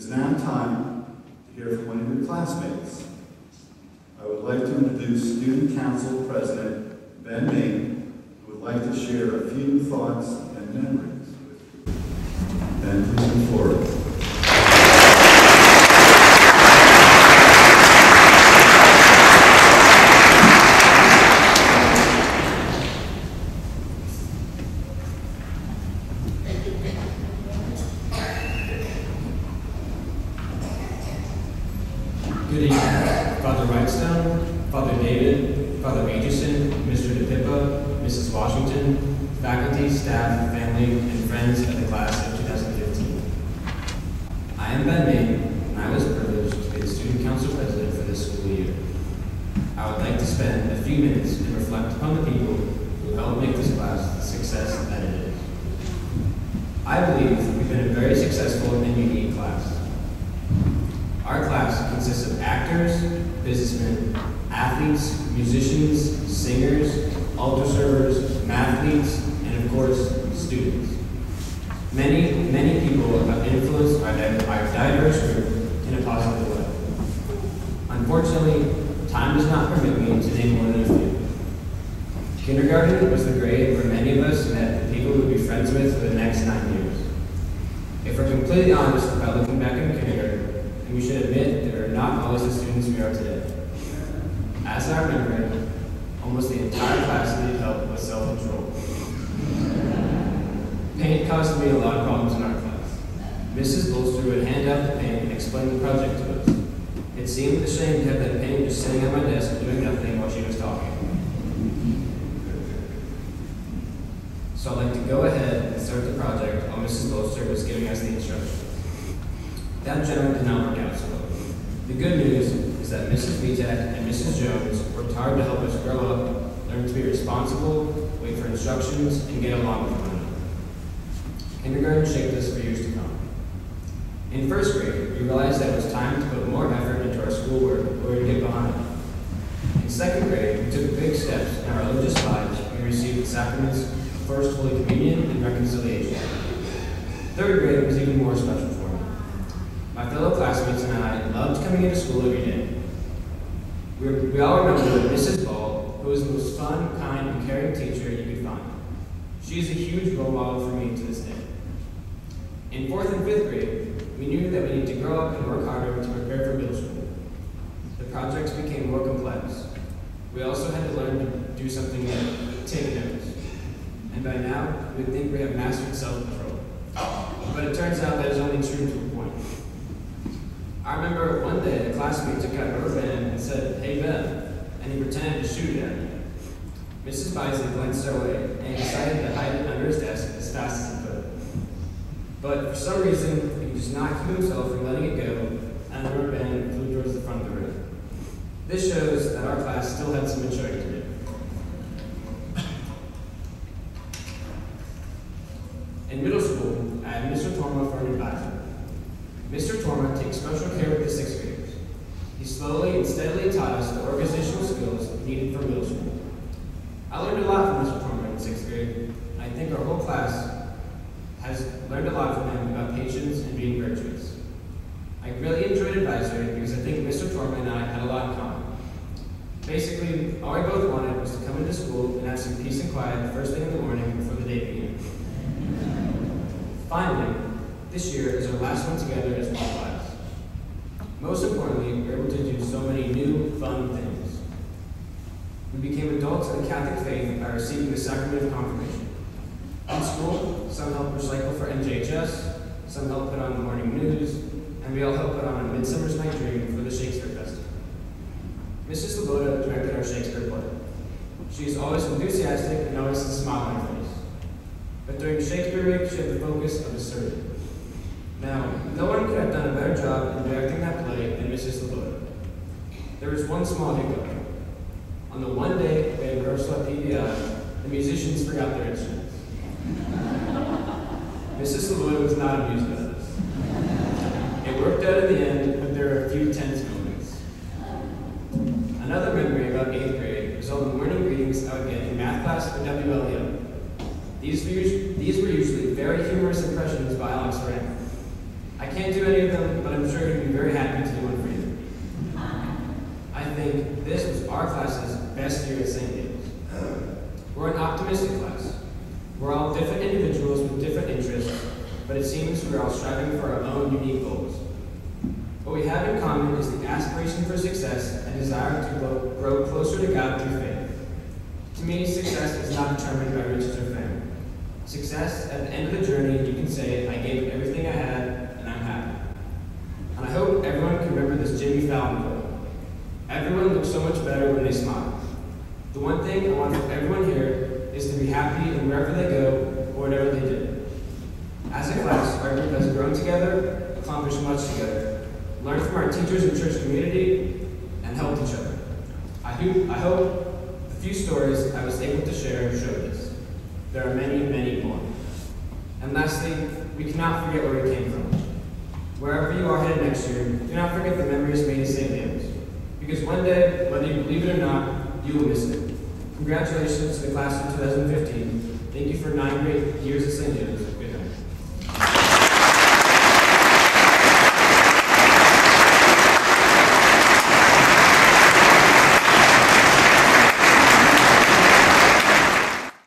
is now time to hear from one of your classmates. I would like to introduce Student Council President Ben Ming, who would like to share a few thoughts and memories with you. Ben, please come forward. Good evening, Father Whitestone, Father David, Father Aitchison, Mr. DePippa, Mrs. Washington, faculty, staff, family, and friends of the class of 2015. I am Ben Ming, and I was privileged to be the Student Council President for this school year. I would like to spend a few minutes and reflect upon the people who helped make this class the success that it is. I believe we've been a very successful and unique class. Our class consists of actors, businessmen, athletes, musicians, singers, altar servers, mathletes, and of course, students. Many people have influenced our diverse group in a positive way. Unfortunately, time does not permit me to name more than a few. Kindergarten was the grade where many of us met the people we would be friends with for the next 9 years. If we're completely honest about looking back in kindergarten, we should admit that we are not always the students we are today. As I remember, almost the entire class needed help with self-control. Paint caused me a lot of problems in our class. Mrs. Bolster would hand out the paint and explain the project to us. It seemed a shame to have that paint just sitting on my desk doing nothing while she was talking. So I'd like to go ahead and start the project while Mrs. Bolster was giving us the instructions. That generally did not work out so well. The good news is that Mrs. Vitek and Mrs. Jones worked hard to help us grow up, learn to be responsible, wait for instructions, and get along with one another. Kindergarten shaped us for years to come. In first grade, we realized that it was time to put more effort into our schoolwork or to get behind. In second grade, we took big steps in our religious lives when we received the sacraments of First Holy Communion and Reconciliation. Third grade was even more special for me. My fellow classmates and I loved coming into school every day. We all remember Mrs. Ball, who was the most fun, kind, and caring teacher you could find. She is a huge role model for me to this day. In 4th and 5th grade, we knew that we needed to grow up and work harder to prepare for middle school. The projects became more complex. We also had to learn to do something like take notes. And by now, we would think we have mastered self-control. But it turns out that is only true to a point. I remember one day a classmate took out a rubber band and said, "Hey Ben," and he pretended to shoot it at me. Mrs. Bisley glanced our way and decided to hide it under his desk as fast as he could. But for some reason, he just not keep himself from letting it go, and the rubber band flew towards the front of the room. This shows that our class still had some maturing to do. In middle school, I had Mr. Torma for an advisor. Mr. Torma takes special care of the 6th graders. He slowly and steadily taught us the organizational skills needed for middle school. I learned a lot from Mr. Torma in 6th grade, and I think our whole class has learned a lot from him about patience and being virtuous. I really enjoyed advisory because I think Mr. Torma and I had a lot in common. Basically, all we both wanted was to come into school and have some peace and quiet the first thing in the morning before the day began. Finally, this year is our last one together as one class. Most importantly, we were able to do so many new, fun things. We became adults in the Catholic faith by receiving the sacrament of confirmation. In school, some helped recycle for NJHS, some helped put on the morning news, and we all helped put on a Midsummer's Night Dream for the Shakespeare Festival. Mrs. Sloboda directed our Shakespeare play. She is always enthusiastic and always has a smile on her face. But during Shakespeare Week, she had the focus of absurdity. Now, no one could have done a better job in directing that play than Mrs. Sloboda. There was one small hiccup. On the one day we had rehearsal at PBI, the musicians forgot their instruments. Mrs. Sloboda was not amused by this. It worked out in the end, but there were a few tense moments. Another memory about 8th grade was all the morning greetings I would get in math class or WLEO. These were usually very humorous impressions by Alex Rand. I can't do any of them, but I'm best year at St. David's. We're an optimistic class. We're all different individuals with different interests, but it seems we're all striving for our own unique goals. What we have in common is the aspiration for success and desire to grow closer to God through faith. To me, success is not determined by riches or fame. Success, at the end of the journey, you can say, I gave it everything I had, and I'm happy. And I hope everyone can remember this Jimmy Fallon quote. Everyone looks so much better when they smile. The one thing I want for everyone here is to be happy in wherever they go or whatever they do. As a class, our group has grown together, accomplished much together, learned from our teachers and church community, and helped each other. I hope the few stories I was able to share show this. There are many, many more. And lastly, we cannot forget where we came from. Wherever you are headed next year, do not forget the memories made at St. David's. Because one day, whether you believe it or not, you will miss it. Congratulations to the class of 2015. Thank you for 9 great years at St. David's.